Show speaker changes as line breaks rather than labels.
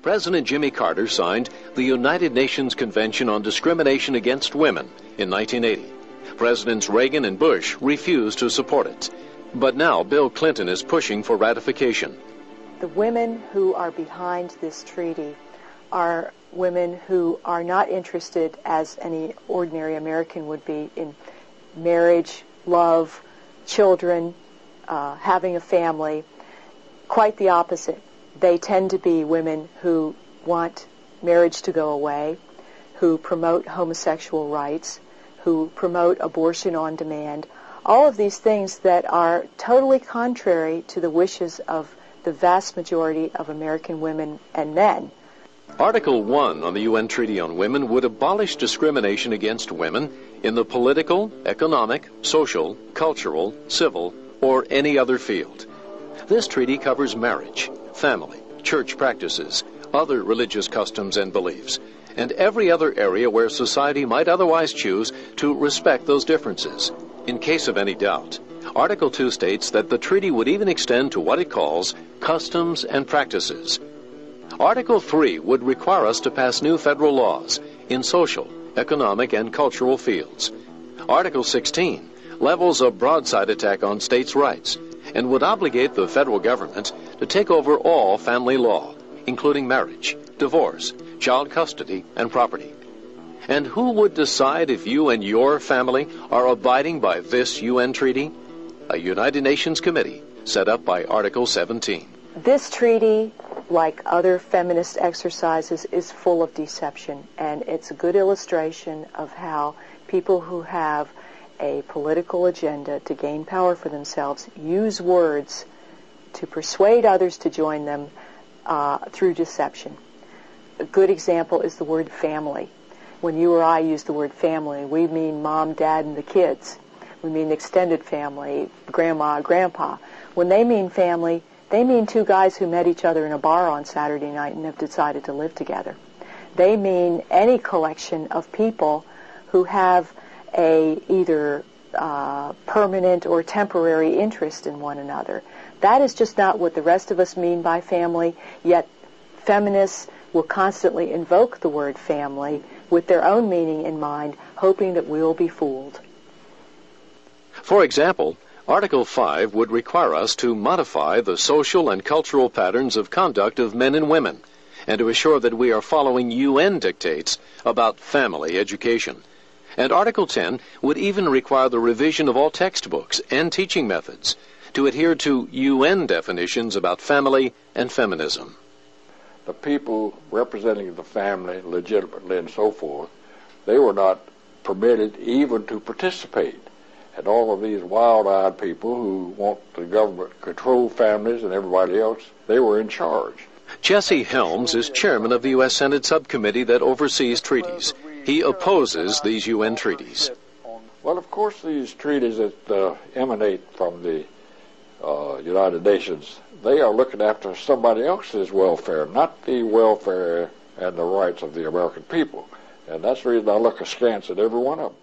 President Jimmy Carter signed the United Nations Convention on Discrimination Against Women in 1980. Presidents Reagan and Bush refused to support it. But now Bill Clinton is pushing for ratification.
The women who are behind this treaty are women who are not interested, as any ordinary American would be, in marriage, love, children, having a family. Quite the opposite. They tend to be women who want marriage to go away, who promote homosexual rights, who promote abortion on demand, all of these things that are totally contrary to the wishes of the vast majority of American women and men.
Article 1 on the UN Treaty on Women would abolish discrimination against women in the political, economic, social, cultural, civil, or any other field. This treaty covers marriage, family, church practices, other religious customs and beliefs, and every other area where society might otherwise choose to respect those differences. In case of any doubt, Article 2 states that the treaty would even extend to what it calls customs and practices. Article 3 would require us to pass new federal laws in social, economic, and cultural fields. Article 16 levels a broadside attack on states' rights and would obligate the federal government to take over all family law, including marriage, divorce, child custody, and property. And who would decide if you and your family are abiding by this UN treaty? A United Nations committee set up by Article 17.
This treaty, like other feminist exercises, is full of deception, and it's a good illustration of how people who have a political agenda to gain power for themselves use words to persuade others to join them through deception. A good example is the word family. When you or I use the word family, we mean mom, dad, and the kids. We mean extended family, grandma, grandpa. When they mean family, they mean two guys who met each other in a bar on Saturday night and have decided to live together. They mean any collection of people who have a either permanent or temporary interest in one another. That is just not what the rest of us mean by family, yet feminists will constantly invoke the word family with their own meaning in mind, hoping that we'll be fooled.
For example, Article 5 would require us to modify the social and cultural patterns of conduct of men and women, and to assure that we are following UN dictates about family education. And Article 10 would even require the revision of all textbooks and teaching methods to adhere to UN definitions about family and feminism.
The people representing the family legitimately and so forth, they were not permitted even to participate. And all of these wild-eyed people who want the government to control families and everybody else, they were in charge.
Jesse Helms is chairman of the U.S. Senate subcommittee that oversees treaties. He opposes these UN treaties.
Well, of course, these treaties that emanate from the United Nations, they are looking after somebody else's welfare, not the welfare and the rights of the American people. And that's the reason I look askance at every one of them.